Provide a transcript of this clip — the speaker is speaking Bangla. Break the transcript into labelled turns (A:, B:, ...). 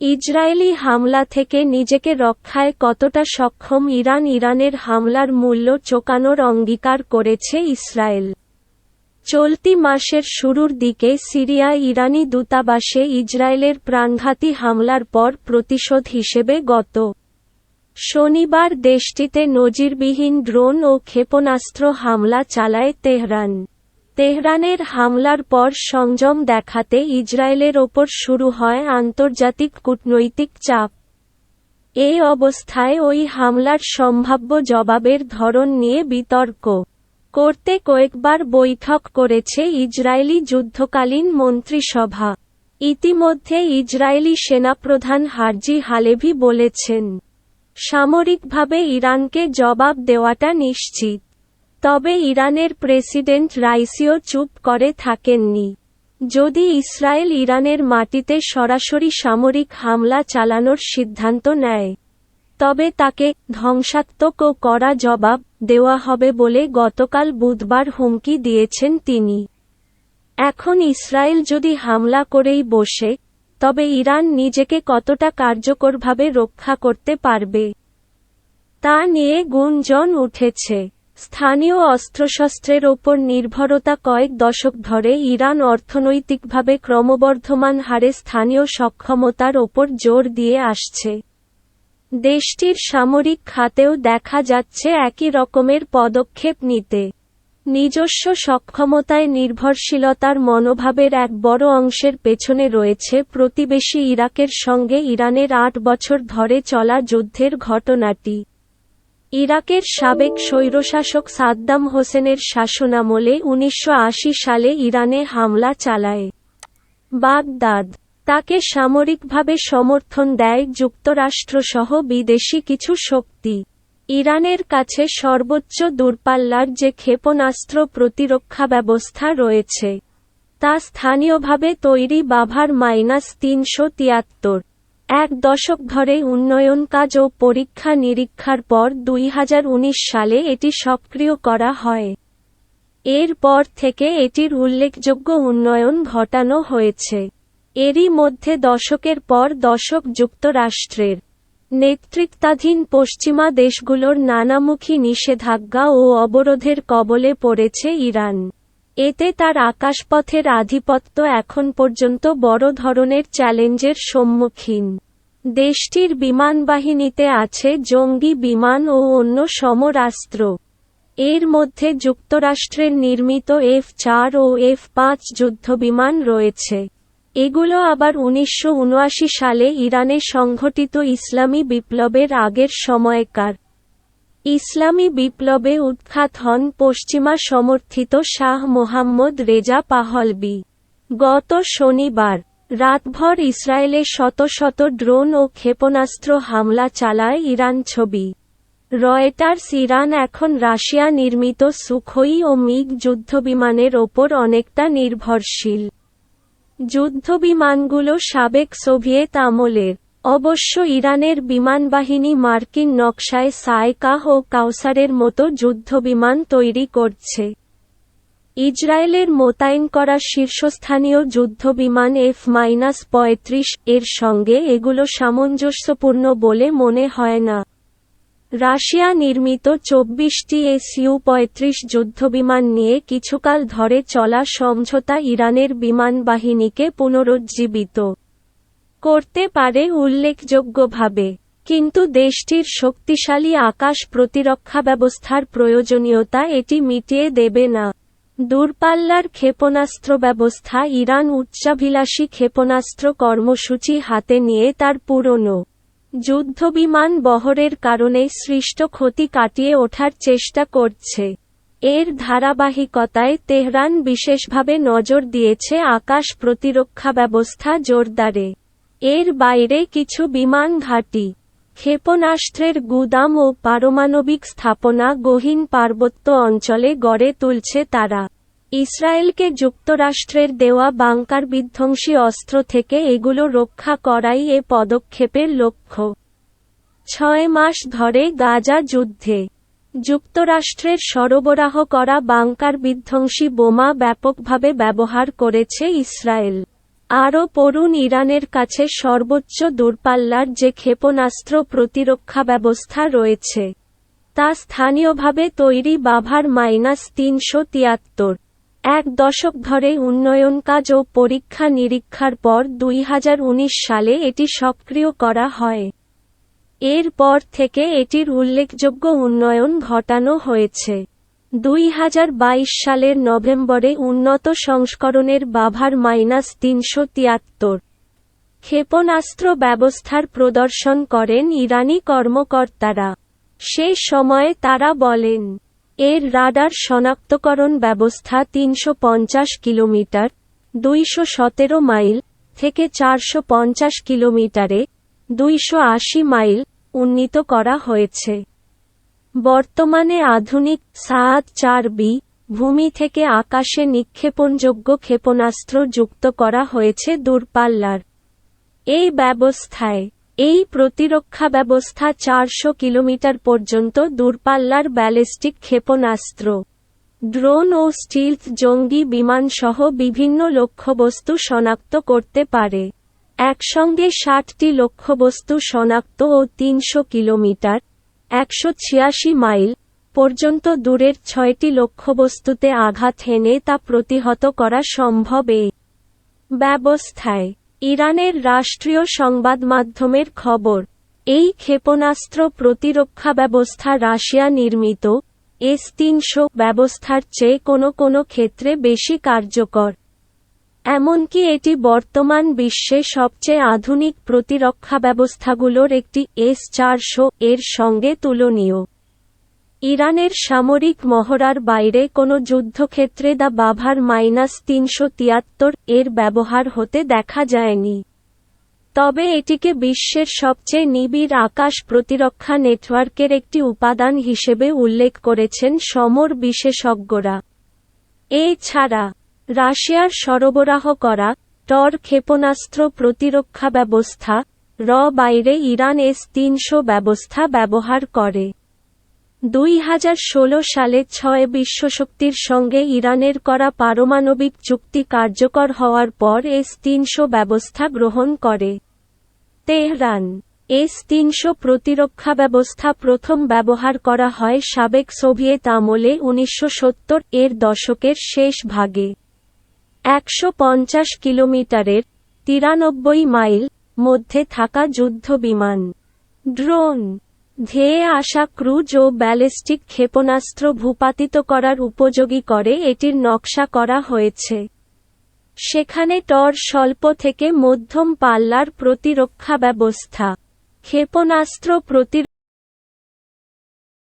A: ইসরায়েলি হামলা থেকে নিজেকে রক্ষায় কতটা সক্ষম ইরানের হামলার মূল্য চোকানোর অঙ্গীকার করেছে ইসরায়েল। চলতি মাসের শুরুর দিকে সিরিয়ায় ইরানি দূতাবাসে ইসরায়েলের প্রাণঘাতী হামলার পর প্রতিশোধ হিসেবে গত শনিবার দেশটিতে নজিরবিহীন ড্রোন ও ক্ষেপণাস্ত্র হামলা চালায় তেহরান। তেহরানের হামলার পর সংযম দেখাতে ইসরায়েলের ওপর শুরু হয় আন্তর্জাতিক কূটনৈতিক চাপ। এই অবস্থায় ওই হামলার সম্ভাব্য জবাবের ধরন নিয়ে বিতর্ক করতে কয়েকবার বৈঠক করেছে ইসরায়েলি যুদ্ধকালীন মন্ত্রিসভা। ইতিমধ্যে ইসরায়েলি সেনাপ্রধান হার্জি হালেভি বলেছেন, সামরিকভাবে ইরানকে জবাব দেওয়াটা নিশ্চিত। তবে ইরানের প্রেসিডেন্ট রাইসিও চুপ করে থাকেননি। যদি ইসরায়েল ইরানের মাটিতে সরাসরি সামরিক হামলা চালানোর সিদ্ধান্ত নেয়, তবে তাকে ধ্বংসাত্মক ও কড়া জবাব দেওয়া হবে বলে গতকাল বুধবার হুমকি দিয়েছেন তিনি। এখন ইসরায়েল যদি হামলা করেই বসে, তবে ইরান নিজেকে কতটা কার্যকরভাবে রক্ষা করতে পারবে তা নিয়ে গুঞ্জন উঠেছে। স্থানীয় অস্ত্রশস্ত্রের ওপর নির্ভরতা কয়েক দশক ধরে ইরান অর্থনৈতিকভাবে ক্রমবর্ধমান হারে স্থানীয় সক্ষমতার ওপর জোর দিয়ে আসছে। দেশটির সামরিক খাতেও দেখা যাচ্ছে একই রকমের পদক্ষেপ নিতে। নিজস্ব সক্ষমতায় নির্ভরশীলতার মনোভাবের এক বড় অংশের পেছনে রয়েছে প্রতিবেশী ইরাকের সঙ্গে ইরানের ৮ বছর ধরে চলা যুদ্ধের ঘটনাটি। ইরাকের সাবেক স্বৈরশাসক সাদ্দাম হোসেনের শাসনামলে ১৯৮০ সালে ইরানে হামলা চালায় বাগদাদ। তাকে সামরিকভাবে সমর্থন দেয় যুক্তরাষ্ট্রসহ বিদেশি কিছু শক্তি। ইরানের কাছে সর্বোচ্চ দূরপাল্লার যে ক্ষেপণাস্ত্র প্রতিরক্ষা ব্যবস্থা রয়েছে, তা স্থানীয়ভাবে তৈরি বাভার -৩৭৩। এক দশক ধরে উন্নয়ন কাজ ও পরীক্ষা-নিরীক্ষার পর ২০১৯ সালে এটি সক্রিয় করা হয়। এর পর থেকে এটির উল্লেখযোগ্য উন্নয়ন ঘটানো হয়েছে। এরই মধ্যে দশকের পর দশক যুক্তরাষ্ট্রের নেতৃত্বাধীন পশ্চিমা দেশগুলোর নানামুখী নিষেধাজ্ঞা ও অবরোধের কবলে পড়েছে ইরান। এতে তার আকাশপথের আধিপত্য এখন পর্যন্ত বড় ধরনের চ্যালেঞ্জের সম্মুখীন। দেশটির বিমানবাহিনীতে আছে জঙ্গি বিমান ও অন্য সমরাস্ত্র। এর মধ্যে যুক্তরাষ্ট্রের নির্মিত F-৪ ও F-৫ যুদ্ধবিমান রয়েছে। এগুলো আবার ১৯৭৯ সালে ইরানে সংঘটিত ইসলামী বিপ্লবের আগের সময়কার। ইসলামী বিপ্লবে উৎখাত হন পশ্চিমা সমর্থিত শাহ মোহাম্মদ রেজা পাহলভি। গত শনিবার রাতভর ইসরায়েলে শত শত ড্রোন ও ক্ষেপণাস্ত্র হামলা চালায় ইরান। ছবি রয়টার্স। ইরান এখন রাশিয়া নির্মিত সুখোই ও মিগ যুদ্ধবিমানের ওপর অনেকটা নির্ভরশীল। যুদ্ধবিমানগুলো সাবেক সোভিয়েত আমলের। অবশ্য ইরানের বিমানবাহিনী মার্কিন নকশায় সায়কাহ ও কাউসারের মতো যুদ্ধবিমান তৈরি করছে। ইসরায়েলের মোতায়েন করা শীর্ষস্থানীয় যুদ্ধবিমান F-৩৫ এর সঙ্গে এগুলো সামঞ্জস্যপূর্ণ বলে মনে হয় না। রাশিয়া নির্মিত ২৪টি Su-৩৫ যুদ্ধবিমান নিয়ে কিছুকাল ধরে চলা সমঝোতা ইরানের বিমানবাহিনীকে পুনরুজ্জীবিত করতে পারে উল্লেখযোগ্যভাবে, কিন্তু দেশটির শক্তিশালী আকাশ প্রতিরক্ষা ব্যবস্থার প্রয়োজনীয়তা এটি মিটিয়ে দেবে না। দূরপাল্লার ক্ষেপণাস্ত্র ব্যবস্থা। ইরান উচ্চাভিলাষী ক্ষেপণাস্ত্র কর্মসূচি হাতে নিয়ে তার পুরনো যুদ্ধবিমান বহরের কারণে সৃষ্ট ক্ষতি কাটিয়ে ওঠার চেষ্টা করছে। এর ধারাবাহিকতায় তেহরান বিশেষভাবে নজর দিয়েছে আকাশ প্রতিরক্ষা ব্যবস্থা জোরদারে। এর বাইরে কিছু বিমান ঘাঁটি, ক্ষেপণাস্ত্রের গুদাম ও পারমাণবিক স্থাপনা গহীন পার্বত্য অঞ্চলে গড়ে তুলছে তারা। ইসরায়েলকে যুক্তরাষ্ট্রের দেওয়া বাংকার বিধ্বংসী অস্ত্র থেকে এগুলো রক্ষা করাই এ পদক্ষেপের লক্ষ্য। ৬ মাস ধরে গাজা যুদ্ধে যুক্তরাষ্ট্রের সরবরাহ করা বাংকার বিধ্বংসী বোমা ব্যাপকভাবে ব্যবহার করেছে ইসরায়েল। আরও পড়ুন ইরানের কাছে সর্বোচ্চ দূরপাল্লার যে ক্ষেপণাস্ত্র প্রতিরক্ষা ব্যবস্থা রয়েছে তা স্থানীয়ভাবে তৈরি বাভার -373। এক দশক ধরে উন্নয়ন কাজ ও পরীক্ষা নিরীক্ষার পর 2019 সালে এটি সক্রিয় করা হয়। এর পর থেকে এটির উল্লেখযোগ্য উন্নয়ন ঘটানো হয়েছে। 2022 সালের নভেম্বরে উন্নত সংস্করণের বাভার -373 ক্ষেপণাস্ত্র ব্যবস্থার প্রদর্শন করেন ইরানি কর্মকর্তারা। সে সময়ে তারা বলেন, এর রাডার শনাক্তকরণ ব্যবস্থা 350 কিলোমিটার (217 মাইল) থেকে 450 কিলোমিটারে (280 মাইল) উন্নীত করা হয়েছে। বর্তমানে আধুনিক সাদ-4B ভূমি থেকে আকাশে নিক্ষেপণযোগ্য ক্ষেপণাস্ত্র যুক্ত করা হয়েছে দূরপাল্লার এই ব্যবস্থায়। এই প্রতিরক্ষা ব্যবস্থা 400 কিলোমিটার পর্যন্ত দূরপাল্লার ব্যালিস্টিক ক্ষেপণাস্ত্র, ড্রোন ও স্টিলথ জঙ্গি বিমান সহ বিভিন্ন লক্ষ্যবস্তু শনাক্ত করতে পারে। একসঙ্গে 60টি লক্ষ্যবস্তু শনাক্ত ও 300 কিলোমিটার (186 মাইল) পর্যন্ত দূরের 6টি লক্ষ্যবস্তুতে আঘাত হেনে তা প্রতিহত করা সম্ভব এই ব্যবস্থায়। ইরানের রাষ্ট্রীয় সংবাদমাধ্যমের খবর, এই ক্ষেপণাস্ত্র প্রতিরক্ষা ব্যবস্থা রাশিয়া নির্মিত S-300 ব্যবস্থার চেয়ে কোনো ক্ষেত্রে বেশি কার্যকর। এমনকি এটি বর্তমান বিশ্বে সবচেয়ে আধুনিক প্রতিরক্ষা ব্যবস্থাগুলোর একটি S-400 এর সঙ্গে তুলনীয়। ইরানের সামরিক মহড়ার বাইরে কোনো যুদ্ধক্ষেত্রে দা বাভার -373 এর ব্যবহার হতে দেখা যায়নি। তবে এটিকে বিশ্বের সবচেয়ে নিবিড় আকাশ প্রতিরক্ষা নেটওয়ার্কের একটি উপাদান হিসেবে উল্লেখ করেছেন সমর বিশেষজ্ঞরা। এছাড়া রাশিয়ার সরবরাহ করা টর ক্ষেপণাস্ত্র প্রতিরক্ষা ব্যবস্থা বাইরে ইরান S-300 ব্যবস্থা ব্যবহার করে। 2016 সালে 6 বিশ্বশক্তির সঙ্গে ইরানের করা পারমাণবিক চুক্তি কার্যকর হওয়ার পর S-300 ব্যবস্থা গ্রহণ করে তেহরান। S-300 প্রতিরক্ষা ব্যবস্থা প্রথম ব্যবহার করা হয় সাবেক সোভিয়েত আমলে 1970 এর দশকের শেষ ভাগে। 150 কিলোমিটারের (93 মাইল) মধ্যে থাকা যুদ্ধবিমান, ড্রোন, ধেয়ে আসা ক্রুজ ও ব্যালিস্টিক ক্ষেপণাস্ত্র ভূপাতিত করার উপযোগী করে এটির নকশা করা হয়েছে। সেখানে টর স্বল্প থেকে মধ্যম পাল্লার প্রতিরক্ষা ব্যবস্থা, ক্ষেপণাস্ত্র